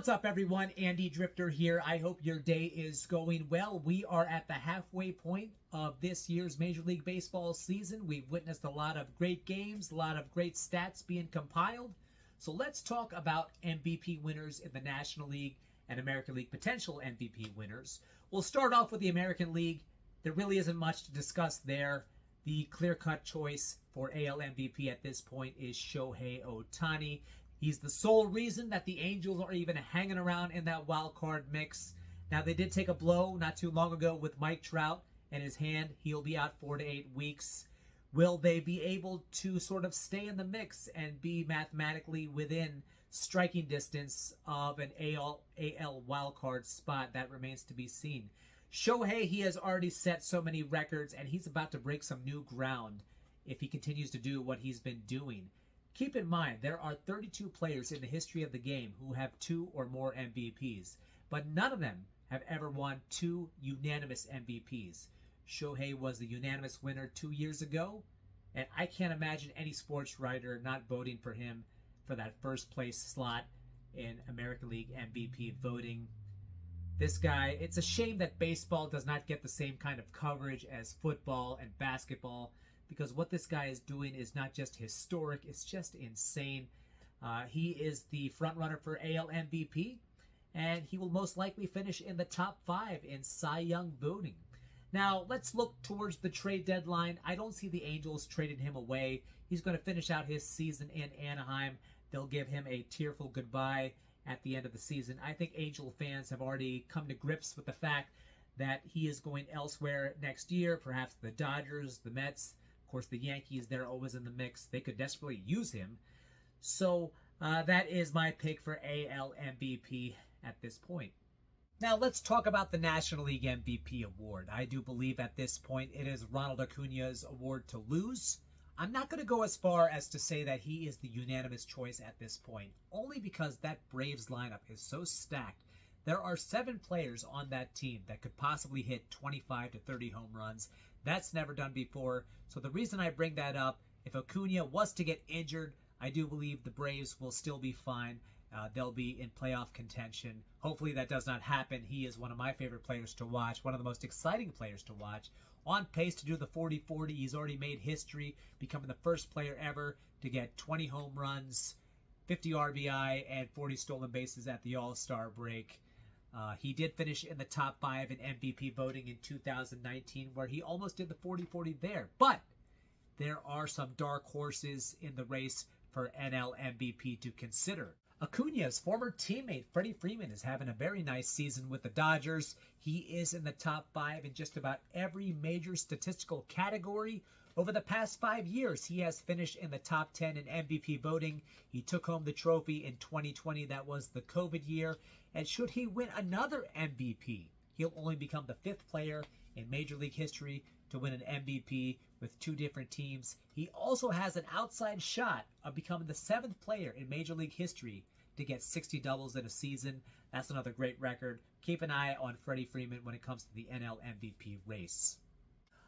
What's up, everyone? Andy Drifter here. I hope your day is going well. We are at the halfway point of this year's Major League Baseball season. We've witnessed a lot of great games, a lot of great stats being compiled. So let's talk about MVP winners in the National League and American League potential MVP winners. We'll start off with the American League. There really isn't much to discuss there. The clear-cut choice for AL MVP at this point is Shohei Ohtani. He's the sole reason that the Angels are even hanging around in that wild card mix. Now, they did take a blow not too long ago with Mike Trout and his hand. He'll be out 4 to 8 weeks. Will they be able to sort of stay in the mix and be mathematically within striking distance of an AL wild card spot? That remains to be seen. Shohei, he has already set so many records, and he's about to break some new ground if he continues to do what he's been doing. Keep in mind, there are 32 players in the history of the game who have 2 or more MVPs, but none of them have ever won 2 unanimous MVPs. Shohei was the unanimous winner 2 years ago, and I can't imagine any sports writer not voting for him for that first place slot in American League MVP voting. This guy, it's a shame that baseball does not get the same kind of coverage as football and basketball, because what this guy is doing is not just historic, it's just insane. He is the frontrunner for AL MVP, and he will most likely finish in the top 5 in Cy Young voting. Now, let's look towards the trade deadline. I don't see the Angels trading him away. He's going to finish out his season in Anaheim. They'll give him a tearful goodbye at the end of the season. I think Angel fans have already come to grips with the fact that he is going elsewhere next year, perhaps the Dodgers, the Mets. Of course, the Yankees, they're always in the mix. They could desperately use him. So that is my pick for AL MVP at this point. Now, let's talk about the National League MVP award. I do believe at this point it is Ronald Acuña's award to lose. I'm not going to go as far as to say that he is the unanimous choice at this point, only because that Braves lineup is so stacked. There are 7 players on that team that could possibly hit 25 to 30 home runs. That's never done before. So the reason I bring that up, if Acuña was to get injured, I do believe the Braves will still be fine. They'll be in playoff contention. Hopefully that does not happen. He is one of my favorite players to watch, one of the most exciting players to watch. On pace to do the 40-40. He's already made history, becoming the first player ever to get 20 home runs, 50 RBI, and 40 stolen bases at the All-Star break. He did finish in the top 5 in MVP voting in 2019, where he almost did the 40-40 there. But there are some dark horses in the race for NL MVP to consider. Acuña's former teammate Freddie Freeman is having a very nice season with the Dodgers. He is in the top 5 in just about every major statistical category. Over the past 5 years, he has finished in the top 10 in MVP voting. He took home the trophy in 2020. That was the COVID year. And should he win another MVP, he'll only become the 5th player in Major League history to win an MVP with 2 different teams. He also has an outside shot of becoming the 7th player in Major League history to get 60 doubles in a season. That's another great record. Keep an eye on Freddie Freeman when it comes to the NL MVP race.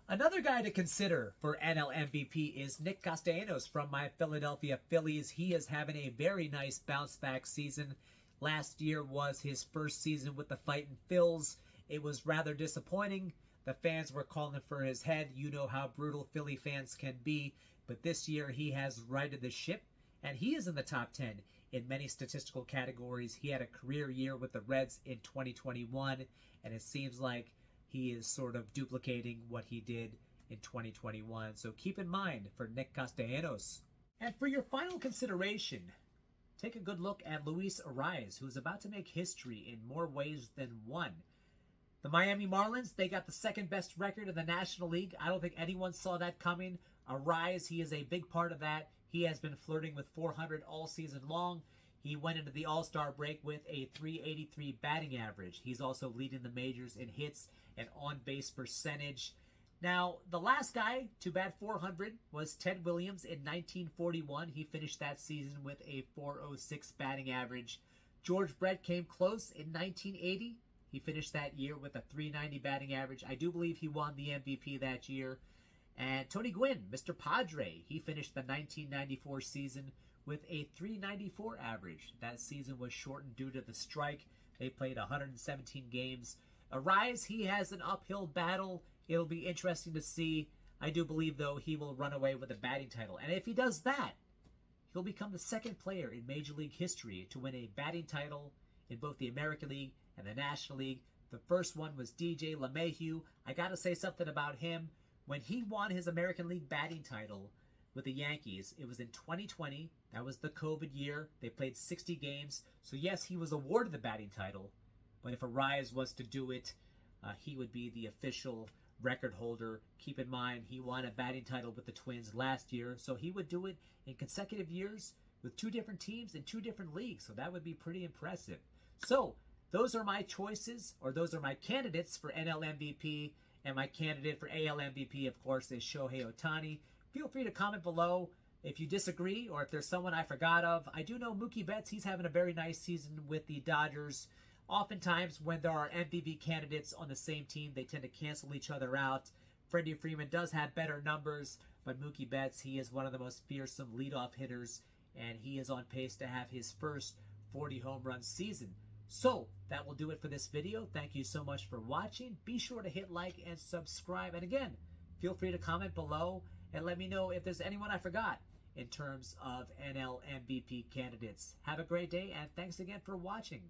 Another guy to consider for NL MVP is Nick Castellanos from my Philadelphia Phillies. He is having a very nice bounce-back season. Last year was his first season with the Fightin' Phils. It was rather disappointing. The fans were calling for his head. You know how brutal Philly fans can be. But this year he has righted the ship, and he is in the top 10 in many statistical categories. He had a career year with the Reds in 2021, and it seems like he is sort of duplicating what he did in 2021. So keep in mind for Nick Castellanos. And for your final consideration, take a good look at Luis Arias, who is about to make history in more ways than one. The Miami Marlins, they got the 2nd best record in the National League. I don't think anyone saw that coming. Arias, he is a big part of that. He has been flirting with 400 all season long. He went into the All-Star break with a .383 batting average. He's also leading the majors in hits and on-base percentage. Now, the last guy to bat 400 was Ted Williams in 1941. He finished that season with a .406 batting average. George Brett came close in 1980. He finished that year with a .390 batting average. I do believe he won the MVP that year. And Tony Gwynn, Mr. Padre, he finished the 1994 season with a 394 average. That season was shortened due to the strike. They played 117 games. Arise, he has an uphill battle. It'll be interesting to see. I do believe, though, he will run away with a batting title. And if he does that, he'll become the second player in Major League history to win a batting title in both the American League and the National League. The first one was DJ LeMahieu. I got to say something about him. When he won his American League batting title with the Yankees, it was in 2020. That was the COVID year. They played 60 games. So, yes, he was awarded the batting title. But if Arias was to do it, he would be the official record holder. Keep in mind, he won a batting title with the Twins last year. So he would do it in consecutive years with two different teams in two different leagues. So that would be pretty impressive. So those are my choices, or those are my candidates for NL MVP. And my candidate for AL MVP, of course, is Shohei Ohtani. Feel free to comment below if you disagree or if there's someone I forgot of. I do know Mookie Betts. He's having a very nice season with the Dodgers. Oftentimes, when there are MVP candidates on the same team, they tend to cancel each other out. Freddie Freeman does have better numbers, but Mookie Betts, he is one of the most fearsome leadoff hitters, and he is on pace to have his first 40 home run season. So, that will do it for this video. Thank you so much for watching. Be sure to hit like and subscribe. And again, feel free to comment below and let me know if there's anyone I forgot in terms of NL MVP candidates. Have a great day, and thanks again for watching.